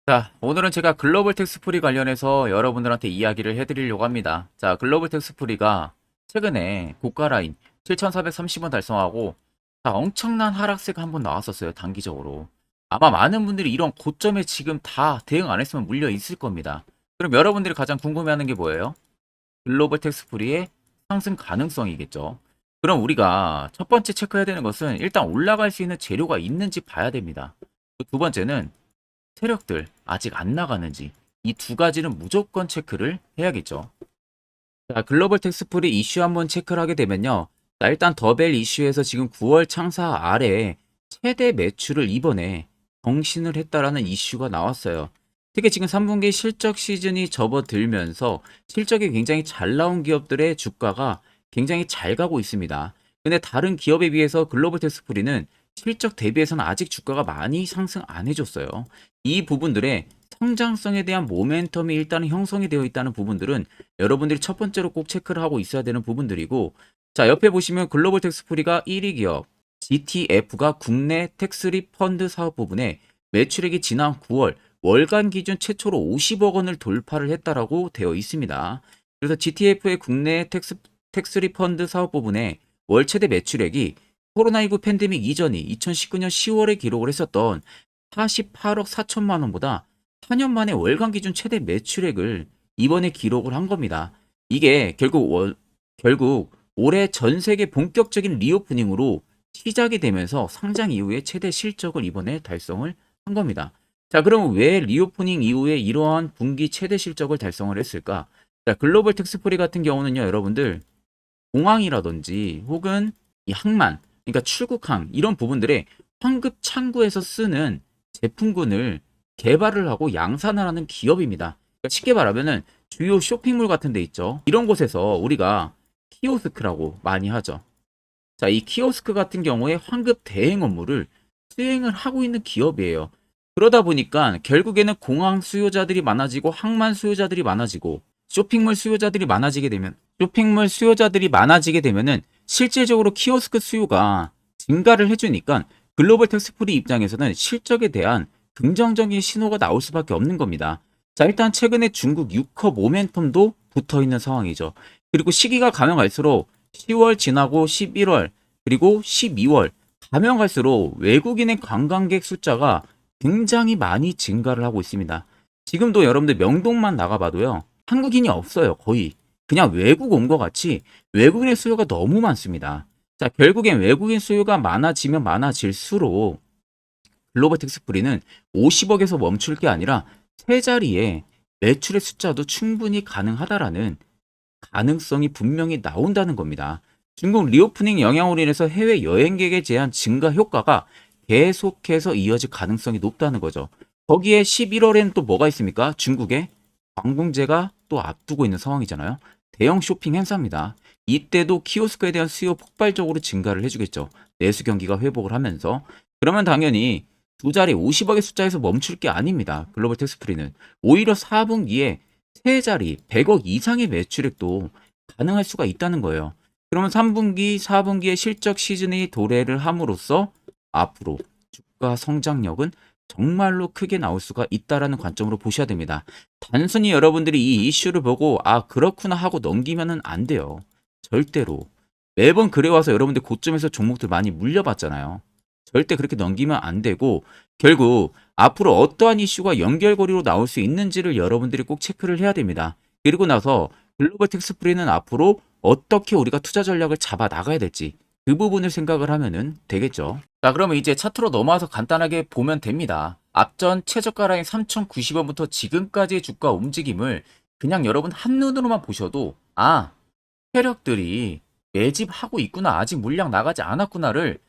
자, 오늘은 제가 글로벌 텍스프리 관련해서 여러분들한테 이야기를 해드리려고 합니다. 자, 글로벌 텍스프리가 최근에 고가 라인 7,430원 달성하고 자, 엄청난 하락세가 한번 나왔었어요. 단기적으로. 아마 많은 분들이 이런 고점에 지금 다 대응 안 했으면 물려 있을 겁니다. 그럼 여러분들이 가장 궁금해하는 게 뭐예요? 글로벌 텍스프리의 상승 가능성이겠죠. 그럼 우리가 첫 번째 체크해야 되는 것은 일단 올라갈 수 있는 재료가 있는지 봐야 됩니다. 두 번째는 세력들 아직 안 나가는지 이 두 가지는 무조건 체크를 해야겠죠. 자, 글로벌 텍스프리 이슈 한번 체크를 하게 되면요. 자, 일단 더벨 이슈에서 지금 9월 창사 아래 최대 매출을 이번에 경신을 했다라는 이슈가 나왔어요. 특히 지금 3분기 실적 시즌이 접어들면서 실적이 굉장히 잘 나온 기업들의 주가가 굉장히 잘 가고 있습니다. 근데 다른 기업에 비해서 글로벌 텍스프리는 실적 대비해서는 아직 주가가 많이 상승 안 해줬어요. 이 부분들의 성장성에 대한 모멘텀이 일단 형성이 되어 있다는 부분들은 여러분들이 첫 번째로 꼭 체크를 하고 있어야 되는 부분들이고, 자, 옆에 보시면 글로벌 텍스프리가 1위 기업 GTF가 국내 텍스리 펀드 사업 부분에 매출액이 지난 9월 월간 기준 최초로 50억 원을 돌파를 했다라고 되어 있습니다. 그래서 GTF의 국내 텍스리 펀드 사업 부분에 월 최대 매출액이 코로나19 팬데믹 이전이 2019년 10월에 기록을 했었던 48억 4천만 원보다 4년 만에 월간 기준 최대 매출액을 이번에 기록을 한 겁니다. 이게 결국 올해 전 세계 본격적인 리오프닝으로 시작이 되면서 상장 이후에 최대 실적을 이번에 달성을 한 겁니다. 자, 그럼 왜 리오프닝 이후에 이러한 분기 최대 실적을 달성을 했을까? 자, 글로벌 텍스프리 같은 경우는요, 여러분들 공항이라든지 혹은 이 항만, 그러니까 출국항 이런 부분들의 환급 창구에서 쓰는 제품군을 개발을 하고 양산을 하는 기업입니다. 그러니까 쉽게 말하면은 주요 쇼핑몰 같은 데 있죠. 이런 곳에서 우리가 키오스크라고 많이 하죠. 자, 이 키오스크 같은 경우에 환급 대행 업무를 수행을 하고 있는 기업이에요. 그러다 보니까 결국에는 공항 수요자들이 많아지고 항만 수요자들이 많아지고 쇼핑몰 수요자들이 많아지게 되면은 실질적으로 키오스크 수요가 증가를 해주니까 글로벌 텍스프리 입장에서는 실적에 대한 긍정적인 신호가 나올 수밖에 없는 겁니다. 자, 일단 최근에 중국 6컵 모멘텀도 붙어 있는 상황이죠. 그리고 시기가 가면 갈수록 10월 지나고 11월 그리고 12월 가면 갈수록 외국인의 관광객 숫자가 굉장히 많이 증가를 하고 있습니다. 지금도 여러분들 명동만 나가봐도요. 한국인이 없어요. 거의. 그냥 외국 온 것 같이 외국인의 수요가 너무 많습니다. 자, 결국엔 외국인 수요가 많아지면 많아질수록 글로벌 텍스프리는 50억에서 멈출 게 아니라 세 자리에 매출의 숫자도 충분히 가능하다라는 가능성이 분명히 나온다는 겁니다. 중국 리오프닝 영향으로 인해서 해외 여행객에 대한 증가 효과가 계속해서 이어질 가능성이 높다는 거죠. 거기에 11월에는 또 뭐가 있습니까? 중국에 광궁제가 또 앞두고 있는 상황이잖아요. 대형 쇼핑 행사입니다. 이때도 키오스크에 대한 수요 폭발적으로 증가를 해주겠죠. 내수 경기가 회복을 하면서. 그러면 당연히 두 자리 50억의 숫자에서 멈출 게 아닙니다. 글로벌 텍스프리는. 오히려 4분기에 세 자리 100억 이상의 매출액도 가능할 수가 있다는 거예요. 그러면 3분기, 4분기의 실적 시즌이 도래를 함으로써 앞으로 주가 성장력은 정말로 크게 나올 수가 있다라는 관점으로 보셔야 됩니다. 단순히 여러분들이 이 이슈를 보고 아 그렇구나 하고 넘기면은 안 돼요. 절대로. 매번 그래와서 여러분들 고점에서 종목들 많이 물려봤잖아요. 절대 그렇게 넘기면 안 되고 결국 앞으로 어떠한 이슈가 연결고리로 나올 수 있는지를 여러분들이 꼭 체크를 해야 됩니다. 그리고 나서 글로벌 텍스프리는 앞으로 어떻게 우리가 투자 전략을 잡아 나가야 될지 그 부분을 생각을 하면은 되겠죠. 자, 그러면 이제 차트로 넘어와서 간단하게 보면 됩니다. 앞전 최저가 라인 3,090원부터 지금까지의 주가 움직임을 그냥 여러분 한눈으로만 보셔도 아, 세력들이 매집하고 있구나. 아직 물량 나가지 않았구나를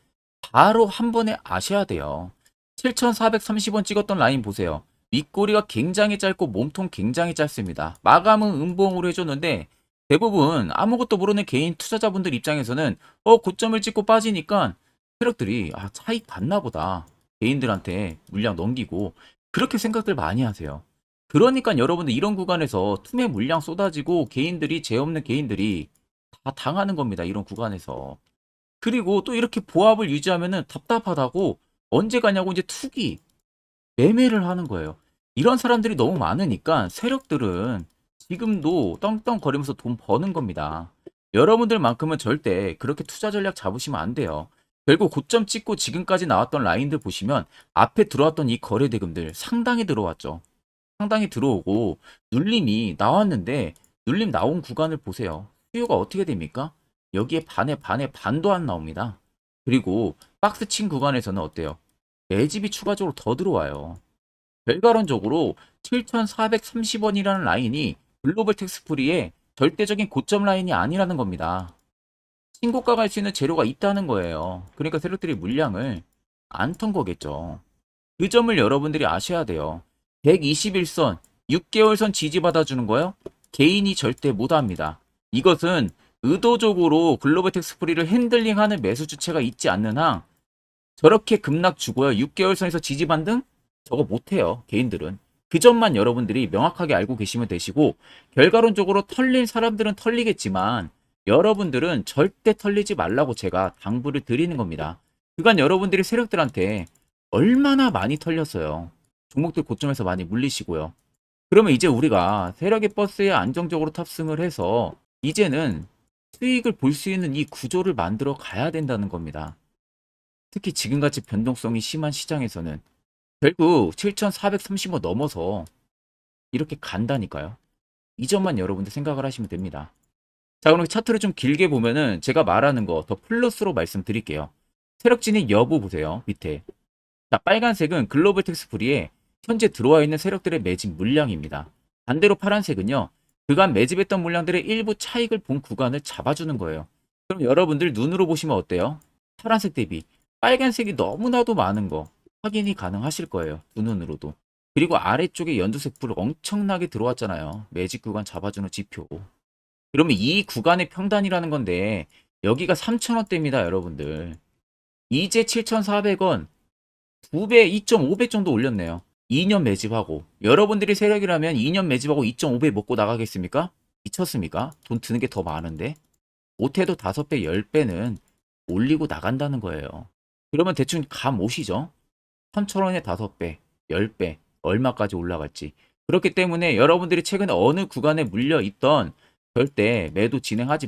바로 한 번에 아셔야 돼요. 7,430원 찍었던 라인 보세요. 윗꼬리가 굉장히 짧고 몸통 굉장히 짧습니다. 마감은 음봉으로 해줬는데 대부분 아무것도 모르는 개인 투자자분들 입장에서는 고점을 찍고 빠지니까 세력들이 차익 봤나 보다. 개인들한테 물량 넘기고 그렇게 생각들 많이 하세요. 그러니까 여러분들 이런 구간에서 투매 물량 쏟아지고 개인들이 죄 없는 개인들이 다 당하는 겁니다. 이런 구간에서. 그리고 또 이렇게 보합을 유지하면은 답답하다고 언제 가냐고 이제 투기 매매를 하는 거예요. 이런 사람들이 너무 많으니까 세력들은 지금도 떵떵거리면서 돈 버는 겁니다. 여러분들만큼은 절대 그렇게 투자 전략 잡으시면 안 돼요. 결국 고점 찍고 지금까지 나왔던 라인들 보시면 앞에 들어왔던 이 거래 대금들 상당히 들어왔죠. 상당히 들어오고 눌림이 나왔는데 눌림 나온 구간을 보세요. 수요가 어떻게 됩니까? 여기에 반에 반도 안 나옵니다. 그리고 박스 친 구간에서는 어때요? 매집이 추가적으로 더 들어와요. 결과론적으로 7,430원이라는 라인이 글로벌 텍스프리의 절대적인 고점 라인이 아니라는 겁니다. 신고가 갈 수 있는 재료가 있다는 거예요. 그러니까 세력들이 물량을 안 턴 거겠죠. 그 점을 여러분들이 아셔야 돼요. 121선, 6개월선 지지받아주는 거요? 개인이 절대 못합니다. 이것은 의도적으로 글로벌 텍스프리를 핸들링하는 매수 주체가 있지 않는 한 저렇게 급락 주고요. 6개월선에서 지지 반등? 저거 못해요. 개인들은. 그 점만 여러분들이 명확하게 알고 계시면 되시고 결과론적으로 털릴 사람들은 털리겠지만 여러분들은 절대 털리지 말라고 제가 당부를 드리는 겁니다. 그간 여러분들이 세력들한테 얼마나 많이 털렸어요. 종목들 고점에서 많이 물리시고요. 그러면 이제 우리가 세력의 버스에 안정적으로 탑승을 해서 이제는 수익을 볼 수 있는 이 구조를 만들어 가야 된다는 겁니다. 특히 지금같이 변동성이 심한 시장에서는 결국 7,430원 넘어서 이렇게 간다니까요. 이 점만 여러분들 생각을 하시면 됩니다. 자, 그럼 차트를 좀 길게 보면은 제가 말하는 거 더 플러스로 말씀드릴게요. 세력 진입 여부 보세요. 밑에. 자, 빨간색은 글로벌 텍스프리에 현재 들어와 있는 세력들의 매집 물량입니다. 반대로 파란색은요. 그간 매집했던 물량들의 일부 차익을 본 구간을 잡아주는 거예요. 그럼 여러분들 눈으로 보시면 어때요? 파란색 대비 빨간색이 너무나도 많은 거 확인이 가능하실 거예요. 두 눈으로도. 그리고 아래쪽에 연두색 불 엄청나게 들어왔잖아요. 매집 구간 잡아주는 지표. 그러면 이 구간의 평단이라는 건데 여기가 3,000원대입니다, 여러분들. 이제 7,400원 2배, 2.5배 정도 올렸네요. 2년 매집하고. 여러분들이 세력이라면 2년 매집하고 2.5배 먹고 나가겠습니까? 미쳤습니까? 돈 드는 게 더 많은데? 못해도 5배, 10배는 올리고 나간다는 거예요. 그러면 대충 감 오시죠? 3,000원에 5배, 10배, 얼마까지 올라갈지. 그렇기 때문에 여러분들이 최근에 어느 구간에 물려 있던 절대 매도 진행하지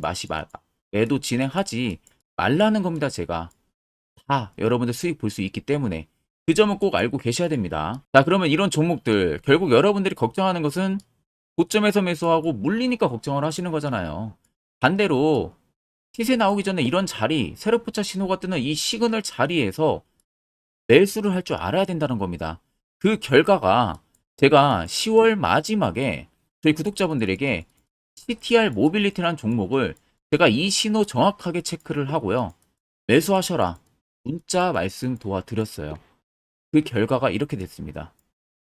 말라는 겁니다, 제가. 다 여러분들 수익 볼 수 있기 때문에. 그 점은 꼭 알고 계셔야 됩니다. 자, 그러면 이런 종목들, 결국 여러분들이 걱정하는 것은 고점에서 매수하고 물리니까 걱정을 하시는 거잖아요. 반대로 시세 나오기 전에 이런 자리, 세로포차 신호가 뜨는 이 시그널 자리에서 매수를 할 줄 알아야 된다는 겁니다. 그 결과가 제가 10월 마지막에 저희 구독자분들에게 CTR 모빌리티라는 종목을 제가 이 신호 정확하게 체크를 하고요. 매수하셔라. 문자 말씀 도와드렸어요. 그 결과가 이렇게 됐습니다.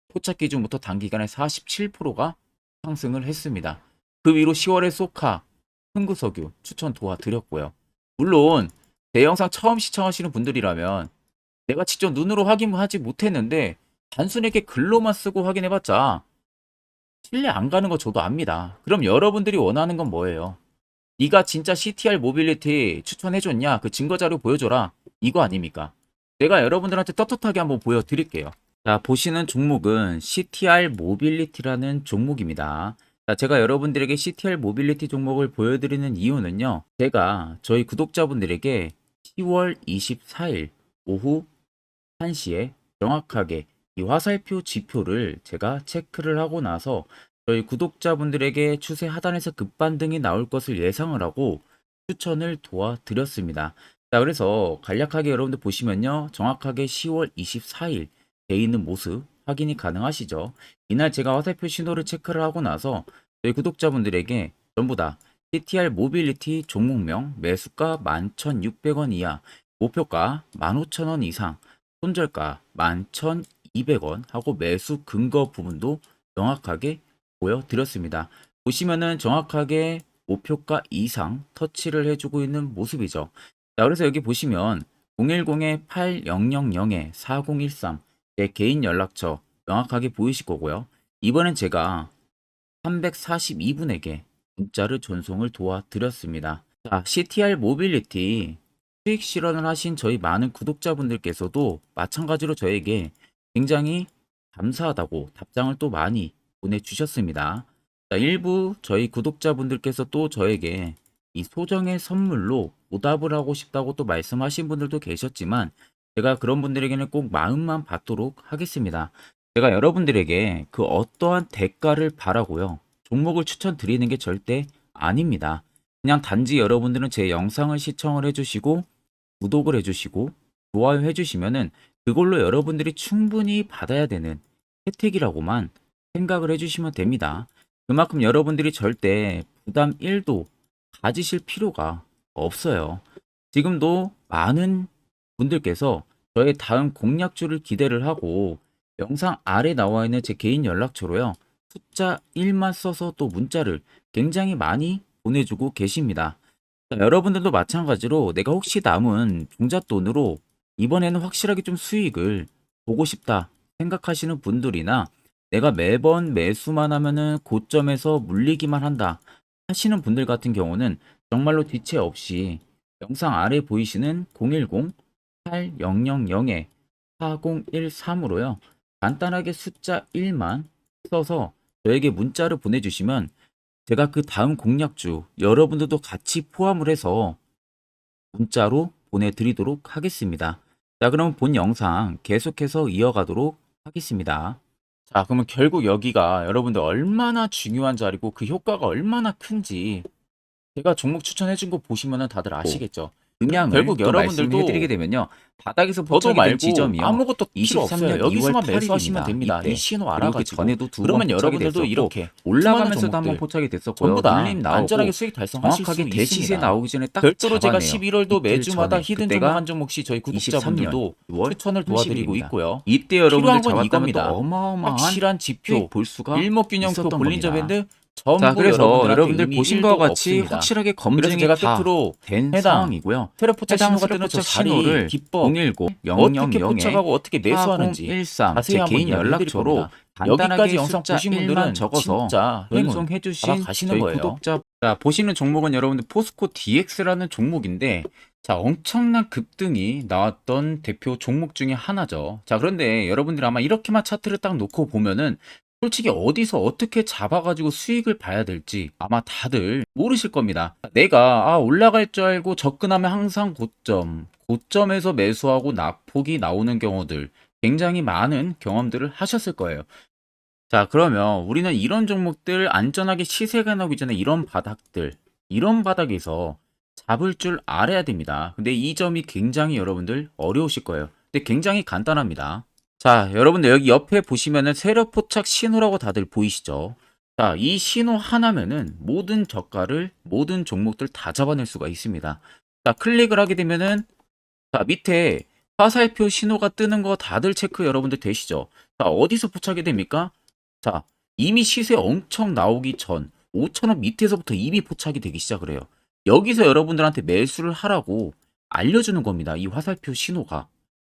포착 기준부터 단기간에 47%가 상승을 했습니다. 그 위로 10월에 소카, 흥구석유 추천 도와드렸고요. 물론 내 영상 처음 시청하시는 분들이라면 내가 직접 눈으로 확인하지 못했는데 단순히 이렇게 글로만 쓰고 확인해봤자 신뢰 안 가는 거 저도 압니다. 그럼 여러분들이 원하는 건 뭐예요? 네가 진짜 CTR 모빌리티 추천해줬냐? 그 증거자료 보여줘라. 이거 아닙니까? 내가 여러분들한테 떳떳하게 한번 보여드릴게요. 자, 보시는 종목은 CTR 모빌리티라는 종목입니다. 자, 제가 여러분들에게 CTR 모빌리티 종목을 보여드리는 이유는요. 제가 저희 구독자분들에게 10월 24일 오후 1시에 정확하게 이 화살표 지표를 제가 체크를 하고 나서 저희 구독자분들에게 추세 하단에서 급반등이 나올 것을 예상을 하고 추천을 도와드렸습니다. 자, 그래서 간략하게 여러분들 보시면요. 정확하게 10월 24일 돼 있는 모습 확인이 가능하시죠. 이날 제가 화살표 신호를 체크를 하고 나서 저희 구독자분들에게 전부 다 CTR 모빌리티 종목명 매수가 11,600원 이하, 목표가 15,000원 이상, 손절가 11,200원 하고 매수 근거 부분도 정확하게 보여드렸습니다. 보시면은 정확하게 목표가 이상 터치를 해주고 있는 모습이죠. 자, 그래서 여기 보시면 010-8000-4013 제 개인 연락처 명확하게 보이실 거고요. 이번엔 제가 342분에게 문자를 전송을 도와드렸습니다. 자, CTR 모빌리티 수익 실현을 하신 저희 많은 구독자분들께서도 마찬가지로 저에게 굉장히 감사하다고 답장을 또 많이 보내주셨습니다. 자, 일부 저희 구독자분들께서 또 저에게 이 소정의 선물로 보답을 하고 싶다고 또 말씀하신 분들도 계셨지만 제가 그런 분들에게는 꼭 마음만 받도록 하겠습니다. 제가 여러분들에게 그 어떠한 대가를 바라고요. 종목을 추천드리는 게 절대 아닙니다. 그냥 단지 여러분들은 제 영상을 시청을 해주시고 구독을 해주시고 좋아요 해주시면은 그걸로 여러분들이 충분히 받아야 되는 혜택이라고만 생각을 해주시면 됩니다. 그만큼 여러분들이 절대 부담 1도 가지실 필요가 없어요. 지금도 많은 분들께서 저의 다음 공략주를 기대를 하고 영상 아래 나와 있는 제 개인 연락처로요. 숫자 1만 써서 또 문자를 굉장히 많이 보내주고 계십니다. 자, 여러분들도 마찬가지로 내가 혹시 남은 종잣돈으로 이번에는 확실하게 좀 수익을 보고 싶다 생각하시는 분들이나 내가 매번 매수만 하면은 고점에서 물리기만 한다 하시는 분들 같은 경우는 정말로 지체 없이 영상 아래 보이시는 010-8000-4013으로요. 간단하게 숫자 1만 써서 저에게 문자를 보내주시면 제가 그 다음 공략주 여러분들도 같이 포함을 해서 문자로 보내드리도록 하겠습니다. 자, 그럼 본 영상 계속해서 이어가도록 하겠습니다. 자, 그러면 결국 여기가 여러분들 얼마나 중요한 자리고 그 효과가 얼마나 큰지 제가 종목 추천해준 거 보시면은 다들 아시겠죠? 음향을 결국 또 여러분들도 말씀해드리게 되면요. 바닥에서 저도 포착이 된 말고 지점이요. 아무것도 필요 23년 없어요. 여기서만 2월 매수하시면 8일입니다. 됩니다. 이때. 이 신호 그리고 그 알아가지고 전에도 두 번 그러면 포착이 여러분들도 됐었고 이렇게 올라가면서도 수많은 한번 종목들 포착이 됐었고요. 전부 다 눌림 나오고 안전하게 수익 달성하실 수 정확하게 대시세 있습니다. 나오기 전에 딱 별도로 제가 잡아내요. 11월도 이틀 매주마다 전에. 히든 그때가 종목 한 종목씩 저희 23년 구독자분들도 6월 추천을 도와드리고 30일입니다. 있고요. 이때 필요한 여러분들 건 잡았다면 또 이겁니다. 어마어마한 확실한 수익 지표, 볼 수가 일목균형표, 있었던 볼린저 겁니다. 밴드 자, 전부 그래서 여러분들한테 여러분들 의미 보신 1도 바와 같이 없습니다. 확실하게 그래서 검증이 제가 다 끝으로 된 해당 상황이고요. 세력 포착 해당 신호가 뜨는 저 세력 포착 자리 신호를 기법 010 어떻게 000에 포착하고 어떻게 매수하는지 4013 자세히 제 한번 개인 이야기해 드릴 연락처로 겁니다. 간단하게 여기까지 영상 숫자 보신 1만 분들은 적어서 진짜 행운 연송해 주신 알아가시는 저희 거예요. 구독자 보시는 종목은 여러분들 포스코 DX라는 종목인데 자, 엄청난 급등이 나왔던 대표 종목 중에 하나죠. 자, 그런데 여러분들 아마 이렇게만 차트를 딱 놓고 보면은 솔직히 어디서 어떻게 잡아가지고 수익을 봐야 될지 아마 다들 모르실 겁니다. 내가 올라갈 줄 알고 접근하면 항상 고점에서 매수하고 낙폭이 나오는 경우들 굉장히 많은 경험들을 하셨을 거예요. 자, 그러면 우리는 이런 종목들 안전하게 시세가 나오기 전에 이런 바닥에서 잡을 줄 알아야 됩니다. 근데 이 점이 굉장히 여러분들 어려우실 거예요. 근데 굉장히 간단합니다. 자, 여러분들 여기 옆에 보시면은 세력 포착 신호라고 다들 보이시죠? 자, 이 신호 하나면은 모든 저가를 모든 종목들 다 잡아낼 수가 있습니다. 자, 클릭을 하게 되면은 자, 밑에 화살표 신호가 뜨는 거 다들 체크 여러분들 되시죠? 자, 어디서 포착이 됩니까? 자, 이미 시세 엄청 나오기 전 5,000원 밑에서부터 이미 포착이 되기 시작을 해요. 여기서 여러분들한테 매수를 하라고 알려주는 겁니다. 이 화살표 신호가.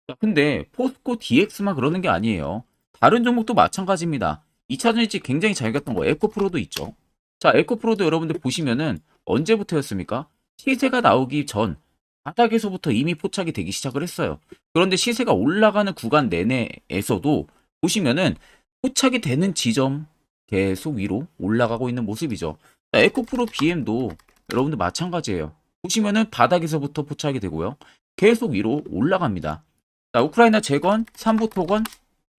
자, 근데 포스코 DX만 그러는 게 아니에요. 다른 종목도 마찬가지입니다. 2차전 일찍 굉장히 잘 갔던 거 에코프로도 있죠. 자, 에코프로도 여러분들 보시면은 언제부터였습니까? 시세가 나오기 전 바닥에서부터 이미 포착이 되기 시작을 했어요. 그런데 시세가 올라가는 구간 내내에서도 보시면은 포착이 되는 지점 계속 위로 올라가고 있는 모습이죠. 자, 에코프로 BM도 여러분들 마찬가지예요. 보시면은 바닥에서부터 포착이 되고요. 계속 위로 올라갑니다. 자, 우크라이나 재건, 삼부 토건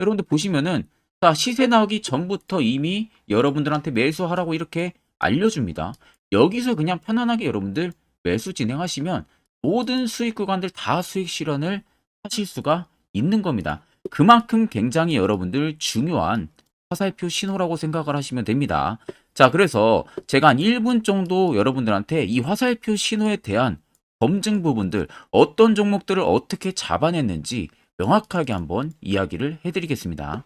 여러분들 보시면은 자, 시세 나오기 전부터 이미 여러분들한테 매수하라고 이렇게 알려줍니다. 여기서 그냥 편안하게 여러분들 매수 진행하시면 모든 수익 구간들 다 수익 실현을 하실 수가 있는 겁니다. 그만큼 굉장히 여러분들 중요한 화살표 신호라고 생각을 하시면 됩니다. 자, 그래서 제가 한 1분 정도 여러분들한테 이 화살표 신호에 대한 검증 부분들, 어떤 종목들을 어떻게 잡아냈는지 명확하게 한번 이야기를 해드리겠습니다.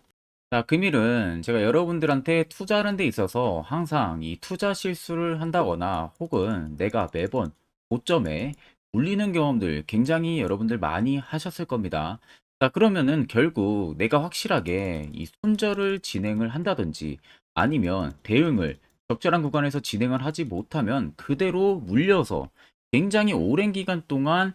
자, 금일은 제가 여러분들한테 투자하는 데 있어서 항상 이 투자 실수를 한다거나 혹은 내가 매번 고점에 물리는 경험들 굉장히 여러분들 많이 하셨을 겁니다. 자, 그러면은 결국 내가 확실하게 이 손절을 진행을 한다든지 아니면 대응을 적절한 구간에서 진행을 하지 못하면 그대로 물려서 굉장히 오랜 기간 동안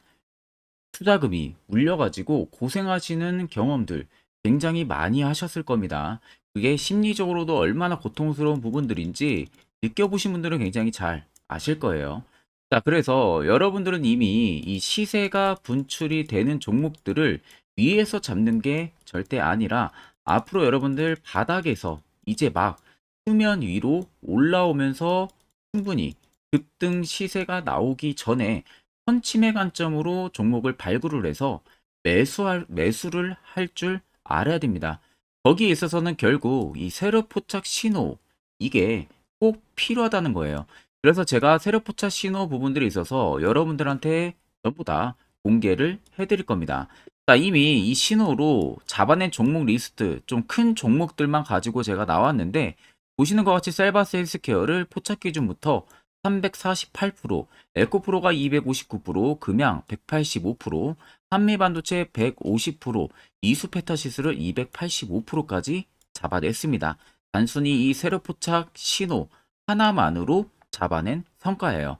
투자금이 물려가지고 고생하시는 경험들 굉장히 많이 하셨을 겁니다. 그게 심리적으로도 얼마나 고통스러운 부분들인지 느껴보신 분들은 굉장히 잘 아실 거예요. 자, 그래서 여러분들은 이미 이 시세가 분출이 되는 종목들을 위에서 잡는 게 절대 아니라 앞으로 여러분들 바닥에서 이제 막 수면 위로 올라오면서 충분히 급등 시세가 나오기 전에 선침해 관점으로 종목을 발굴을 해서 매수를 할 줄 알아야 됩니다. 거기에 있어서는 결국 이 세력 포착 신호 이게 꼭 필요하다는 거예요. 그래서 제가 세력 포착 신호 부분들이 있어서 여러분들한테 전부 다 공개를 해드릴 겁니다. 자, 이미 이 신호로 잡아낸 종목 리스트 좀 큰 종목들만 가지고 제가 나왔는데 보시는 것 같이 셀바스 헬스케어를 포착 기준부터 348%, 에코프로가 259%, 금양 185%, 한미반도체 150%, 이수페타시스를 285%까지 잡아냈습니다. 단순히 이 세력 포착 신호 하나만으로 잡아낸 성과예요.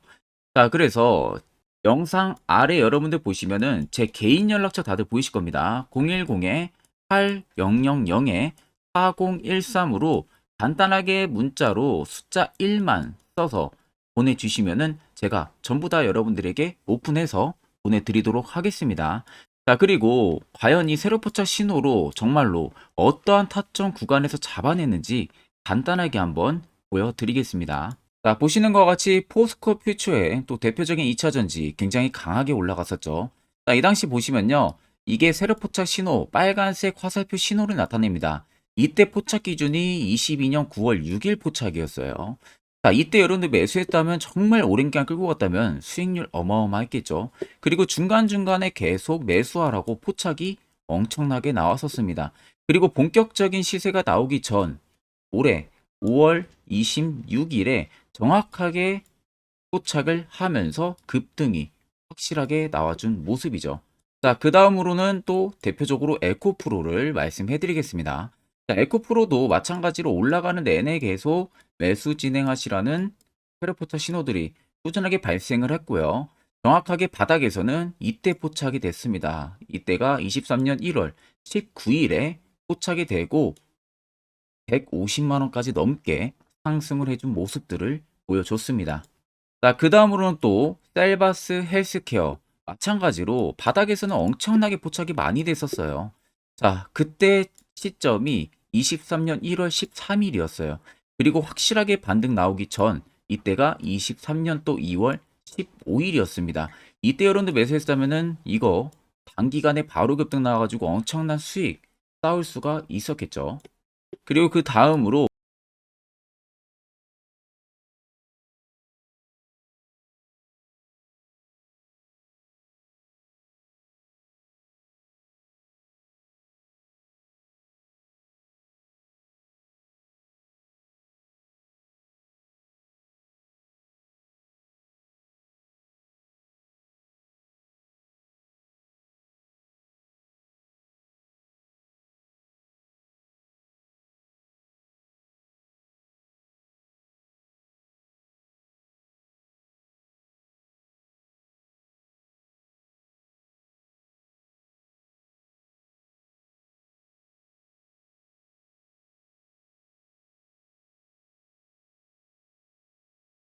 자, 그래서 영상 아래 여러분들 보시면은 제 개인 연락처 다들 보이실 겁니다. 010-8010-4013으로 간단하게 문자로 숫자 1만 써서 보내주시면은 제가 전부 다 여러분들에게 오픈해서 보내드리도록 하겠습니다. 자, 그리고 과연 이 세로포착 신호로 정말로 어떠한 타점 구간에서 잡아냈는지 간단하게 한번 보여드리겠습니다. 자, 보시는 것 같이 포스코 퓨처의 또 대표적인 2차전지 굉장히 강하게 올라갔었죠. 자, 이 당시 보시면요. 이게 세력 포착 신호, 빨간색 화살표 신호를 나타냅니다. 이때 포착 기준이 22년 9월 6일 포착이었어요. 자, 이때 여러분들 매수했다면 정말 오랜 기간 끌고 갔다면 수익률 어마어마했겠죠. 그리고 중간중간에 계속 매수하라고 포착이 엄청나게 나왔었습니다. 그리고 본격적인 시세가 나오기 전 올해 5월 26일에 정확하게 포착을 하면서 급등이 확실하게 나와준 모습이죠. 자, 그 다음으로는 또 대표적으로 에코프로를 말씀해 드리겠습니다. 자, 에코프로도 마찬가지로 올라가는 내내 계속 매수 진행하시라는 페르포터 신호들이 꾸준하게 발생을 했고요. 정확하게 바닥에서는 이때 포착이 됐습니다. 이때가 23년 1월 19일에 포착이 되고 150만 원까지 넘게 상승을 해준 모습들을 보여줬습니다. 자, 그 다음으로는 또 셀바스 헬스케어 마찬가지로 바닥에서는 엄청나게 포착이 많이 됐었어요. 자, 그때 시점이 23년 1월 13일이었어요. 그리고 확실하게 반등 나오기 전 이때가 23년 또 2월 15일이었습니다. 이때 여러분들 매수했다면은 이거 단기간에 바로 급등 나와가지고 엄청난 수익 쌓을 수가 있었겠죠. 그리고 그 다음으로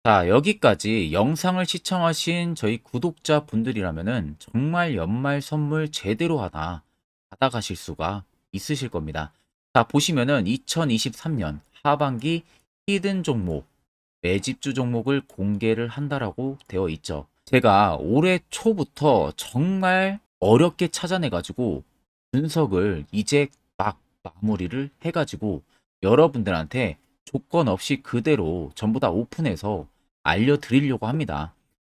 자, 여기까지 영상을 시청하신 저희 구독자분들이라면은 정말 연말 선물 제대로 하나 받아가실 수가 있으실 겁니다. 자, 보시면은 2023년 하반기 히든 종목, 매집주 종목을 공개를 한다라고 되어 있죠. 제가 올해 초부터 정말 어렵게 찾아내가지고 분석을 이제 막 마무리를 해가지고 여러분들한테 조건 없이 그대로 전부 다 오픈해서 알려드리려고 합니다.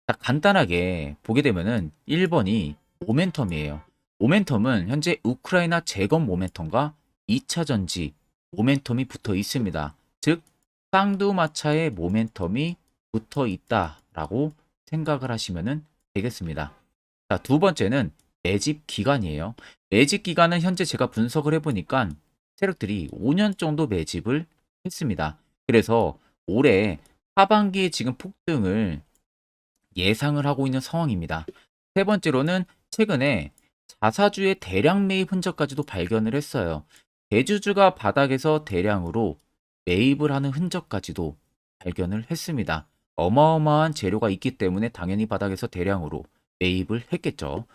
자, 간단하게 보게 되면은 1번이 모멘텀이에요. 모멘텀은 현재 우크라이나 재건 모멘텀과 2차 전지 모멘텀이 붙어 있습니다. 즉 쌍두마차의 모멘텀이 붙어 있다라고 생각을 하시면 되겠습니다. 자, 두 번째는 매집 기간이에요. 매집 기간은 현재 제가 분석을 해보니까 세력들이 5년 정도 매집을 했습니다. 그래서 올해 하반기에 지금 폭등을 예상을 하고 있는 상황입니다. 세 번째로는 최근에 자사주의 대량 매입 흔적까지도 발견을 했어요. 대주주가 바닥에서 대량으로 매입을 하는 흔적까지도 발견을 했습니다. 어마어마한 재료가 있기 때문에 당연히 바닥에서 대량으로 매입을 했겠죠.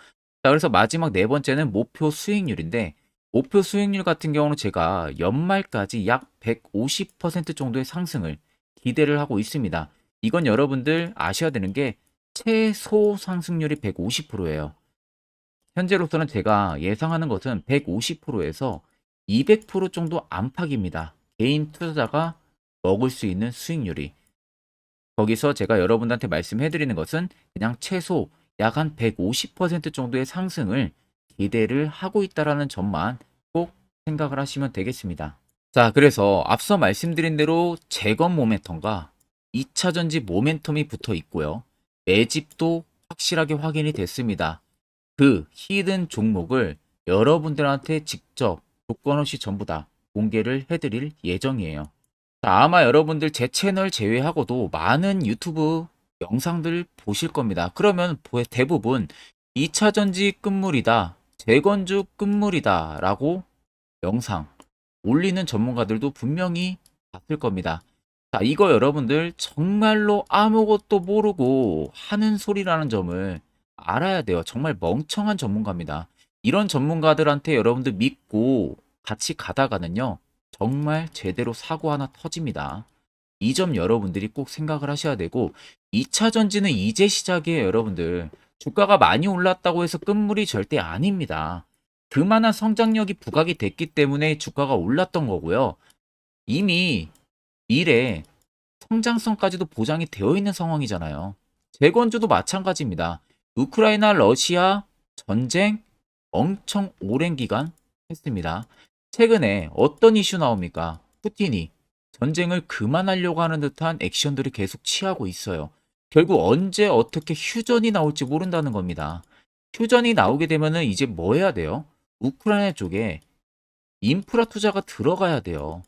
자, 그래서 마지막 네 번째는 목표 수익률인데, 목표 수익률 같은 경우는 제가 연말까지 약 150% 정도의 상승을 기대를 하고 있습니다. 이건 여러분들 아셔야 되는 게 최소 상승률이 150%예요. 현재로서는 제가 예상하는 것은 150%에서 200% 정도 안팎입니다. 개인 투자자가 먹을 수 있는 수익률이. 거기서 제가 여러분들한테 말씀해 드리는 것은 그냥 최소 약 한 150% 정도의 상승을 기대를 하고 있다라는 점만 꼭 생각을 하시면 되겠습니다. 자, 그래서 앞서 말씀드린 대로 재건 모멘텀과 2차 전지 모멘텀이 붙어 있고요. 매집도 확실하게 확인이 됐습니다. 그 히든 종목을 여러분들한테 직접 조건 없이 전부 다 공개를 해드릴 예정이에요. 자, 아마 여러분들 제 채널 제외하고도 많은 유튜브 영상들 보실 겁니다. 그러면 대부분 2차 전지 끝물이다, 재건주 끝물이다 라고 영상 올리는 전문가들도 분명히 봤을 겁니다. 자, 이거 여러분들 정말로 아무것도 모르고 하는 소리라는 점을 알아야 돼요. 정말 멍청한 전문가입니다. 이런 전문가들한테 여러분들 믿고 같이 가다가는요, 정말 제대로 사고 하나 터집니다. 이 점 여러분들이 꼭 생각을 하셔야 되고, 2차 전지는 이제 시작이에요, 여러분들. 주가가 많이 올랐다고 해서 끝물이 절대 아닙니다. 그만한 성장력이 부각이 됐기 때문에 주가가 올랐던 거고요. 이미 미래 성장성까지도 보장이 되어 있는 상황이잖아요. 재건주도 마찬가지입니다. 우크라이나 러시아 전쟁 엄청 오랜 기간 했습니다. 최근에 어떤 이슈 나옵니까? 푸틴이 전쟁을 그만하려고 하는 듯한 액션들을 계속 취하고 있어요. 결국 언제 어떻게 휴전이 나올지 모른다는 겁니다. 휴전이 나오게 되면은 이제 뭐 해야 돼요? 우크라이나 쪽에 인프라 투자가 들어가야 돼요.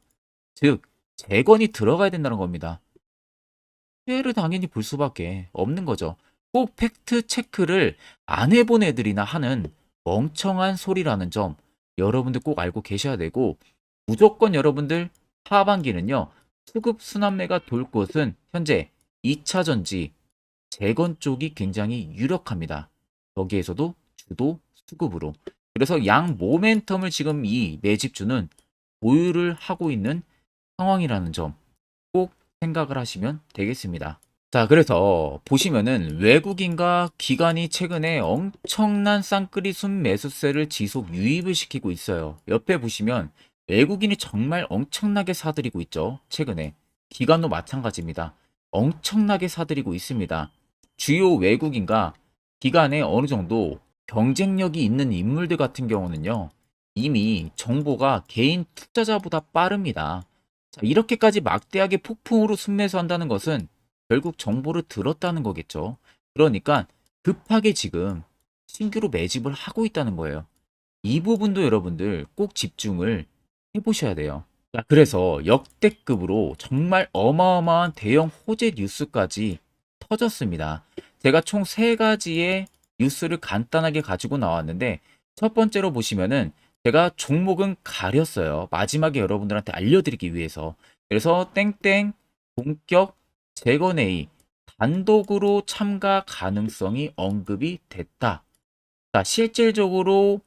즉, 재건이 들어가야 된다는 겁니다. 피해를 당연히 볼 수밖에 없는 거죠. 꼭 팩트 체크를 안 해본 애들이나 하는 멍청한 소리라는 점 여러분들 꼭 알고 계셔야 되고, 무조건 여러분들 하반기는요, 수급 순환매가 돌 곳은 현재 2차 전지 재건 쪽이 굉장히 유력합니다. 거기에서도 주도 수급으로. 그래서 양 모멘텀을 지금 이 매집주는 보유를 하고 있는 상황이라는 점 꼭 생각을 하시면 되겠습니다. 자, 그래서 보시면은 외국인과 기관이 최근에 엄청난 쌍끌이 순매수세를 지속 유입을 시키고 있어요. 옆에 보시면 외국인이 정말 엄청나게 사들이고 있죠. 최근에. 기관도 마찬가지입니다. 엄청나게 사들이고 있습니다. 주요 외국인과 기관에 어느 정도 경쟁력이 있는 인물들 같은 경우는요, 이미 정보가 개인 투자자보다 빠릅니다. 자, 이렇게까지 막대하게 폭풍으로 순매수한다는 것은 결국 정보를 들었다는 거겠죠. 그러니까 급하게 지금 신규로 매집을 하고 있다는 거예요. 이 부분도 여러분들 꼭 집중을 해보셔야 돼요. 자, 그래서 역대급으로 정말 어마어마한 대형 호재 뉴스까지 터졌습니다. 제가 총 세 가지의 뉴스를 간단하게 가지고 나왔는데, 첫 번째로 보시면은 제가 종목은 가렸어요. 마지막에 여러분들한테 알려드리기 위해서. 그래서 땡땡 본격 재건회의 단독으로 참가 가능성이 언급이 됐다. 자, 실질적으로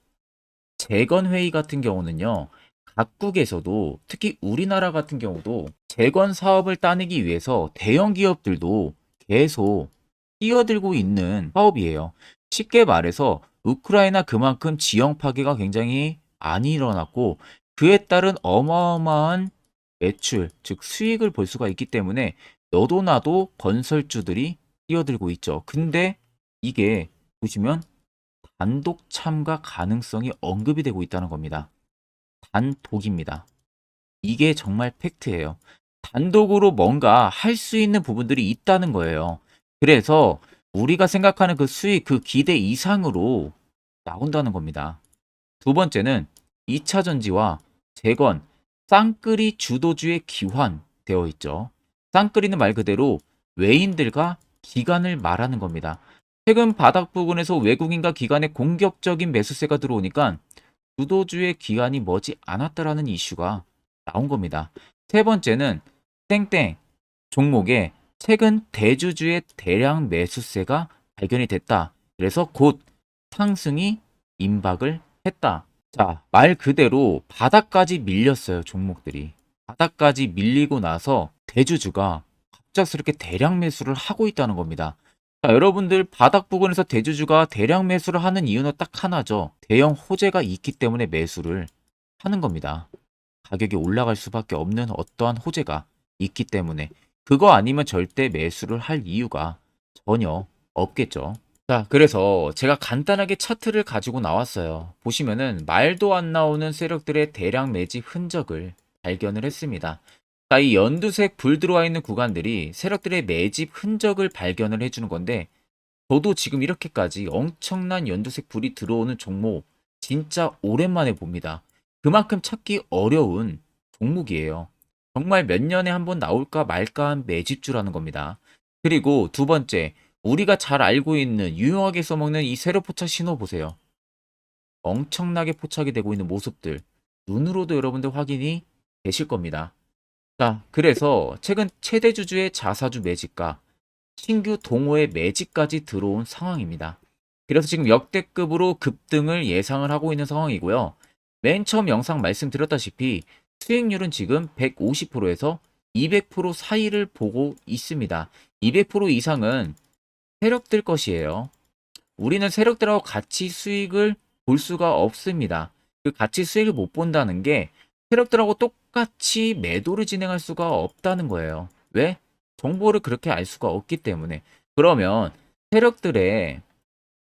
재건회의 같은 경우는요, 각국에서도 특히 우리나라 같은 경우도 재건 사업을 따내기 위해서 대형 기업들도 계속 뛰어들고 있는 사업이에요. 쉽게 말해서 우크라이나 그만큼 지형 파괴가 굉장히 많이 일어났고, 그에 따른 어마어마한 매출, 즉 수익을 볼 수가 있기 때문에 너도 나도 건설주들이 뛰어들고 있죠. 근데 이게 보시면 단독 참가 가능성이 언급이 되고 있다는 겁니다. 단독입니다. 이게 정말 팩트예요. 단독으로 뭔가 할 수 있는 부분들이 있다는 거예요. 그래서 우리가 생각하는 그 수익, 그 기대 이상으로 나온다는 겁니다. 두 번째는 2차 전지와 재건, 쌍끌이 주도주의 기환되어 있죠. 쌍끌이는 말 그대로 외인들과 기관을 말하는 겁니다. 최근 바닥 부근에서 외국인과 기관의 공격적인 매수세가 들어오니까 주도주의 기간이 머지 않았다라는 이슈가 나온 겁니다. 세 번째는 땡땡 종목에 최근 대주주의 대량 매수세가 발견이 됐다. 그래서 곧 상승이 임박을 했다. 자, 말 그대로 바닥까지 밀렸어요, 종목들이. 바닥까지 밀리고 나서 대주주가 갑작스럽게 대량 매수를 하고 있다는 겁니다. 자, 여러분들 바닥 부근에서 대주주가 대량 매수를 하는 이유는 딱 하나죠. 대형 호재가 있기 때문에 매수를 하는 겁니다. 가격이 올라갈 수밖에 없는 어떠한 호재가 있기 때문에 그거 아니면 절대 매수를 할 이유가 전혀 없겠죠. 자, 그래서 제가 간단하게 차트를 가지고 나왔어요. 보시면은 말도 안 나오는 세력들의 대량 매집 흔적을 발견을 했습니다. 자, 이 연두색 불 들어와 있는 구간들이 세력들의 매집 흔적을 발견을 해주는 건데, 저도 지금 이렇게까지 엄청난 연두색 불이 들어오는 종목 진짜 오랜만에 봅니다. 그만큼 찾기 어려운 종목이에요. 정말 몇 년에 한 번 나올까 말까 한 매집주라는 겁니다. 그리고 두 번째, 우리가 잘 알고 있는 유용하게 써먹는 이 세로 포착 신호 보세요. 엄청나게 포착이 되고 있는 모습들 눈으로도 여러분들 확인이 되실 겁니다. 자, 그래서 최근 최대 주주의 자사주 매집과 신규 동호회 매집까지 들어온 상황입니다. 그래서 지금 역대급으로 급등을 예상을 하고 있는 상황이고요. 맨 처음 영상 말씀드렸다시피 수익률은 지금 150%에서 200% 사이를 보고 있습니다. 200% 이상은 세력들 것이에요. 우리는 세력들하고 같이 수익을 볼 수가 없습니다. 그 같이 수익을 못 본다는 게 세력들하고 똑같이 매도를 진행할 수가 없다는 거예요. 왜? 정보를 그렇게 알 수가 없기 때문에. 그러면 세력들의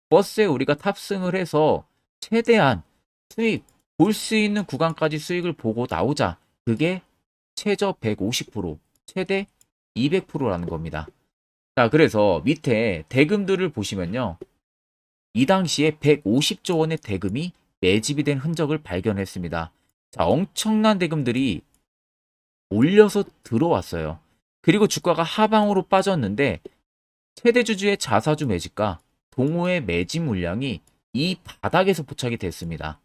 버스에 우리가 탑승을 해서 최대한 수익, 볼 수 있는 구간까지 수익을 보고 나오자. 그게 최저 150%, 최대 200%라는 겁니다. 자, 그래서 밑에 대금들을 보시면요. 이 당시에 150조 원의 대금이 매집이 된 흔적을 발견했습니다. 자, 엄청난 대금들이 몰려서 들어왔어요. 그리고 주가가 하방으로 빠졌는데 최대 주주의 자사주 매집과 동호회 매집 물량이 이 바닥에서 포착이 됐습니다.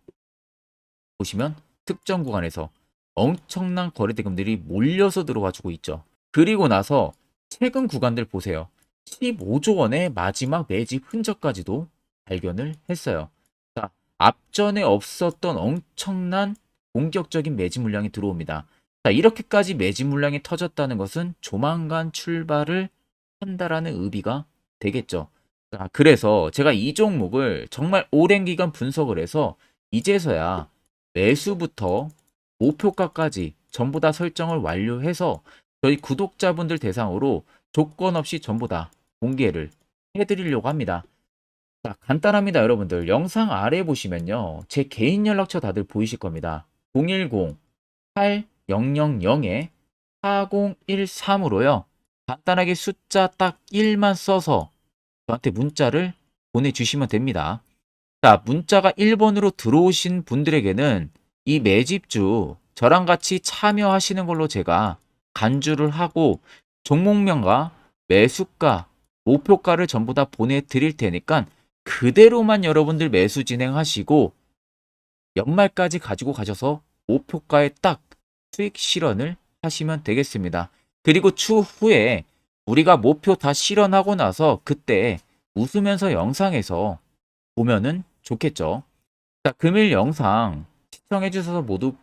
보시면 특정 구간에서 엄청난 거래 대금들이 몰려서 들어와주고 있죠. 그리고 나서 최근 구간들 보세요. 15조 원의 마지막 매집 흔적까지도 발견을 했어요. 자, 앞전에 없었던 엄청난 공격적인 매집 물량이 들어옵니다. 자, 이렇게까지 매집 물량이 터졌다는 것은 조만간 출발을 한다라는 의미가 되겠죠. 자, 그래서 제가 이 종목을 정말 오랜 기간 분석을 해서 이제서야 매수부터 목표가까지 전부 다 설정을 완료해서 저희 구독자분들 대상으로 조건 없이 전부 다 공개를 해드리려고 합니다. 자, 간단합니다, 여러분들. 영상 아래 보시면요. 제 개인 연락처 다들 보이실 겁니다. 010-8013-4013으로요. 간단하게 숫자 딱 1만 써서 저한테 문자를 보내주시면 됩니다. 자, 문자가 1번으로 들어오신 분들에게는 이 매집주 저랑 같이 참여하시는 걸로 제가 간주를 하고 종목명과 매수가, 목표가를 전부 다 보내드릴 테니까 그대로만 여러분들 매수 진행하시고 연말까지 가지고 가셔서 목표가에 딱 수익 실현을 하시면 되겠습니다. 그리고 추후에 우리가 목표 다 실현하고 나서 그때 웃으면서 영상에서 보면은 좋겠죠. 자, 금일 영상 시청해 주셔서 모두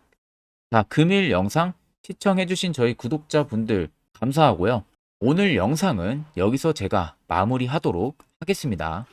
금일 영상 시청해 주신 저희 구독자분들 감사하고요. 오늘 영상은 여기서 제가 마무리하도록 하겠습니다.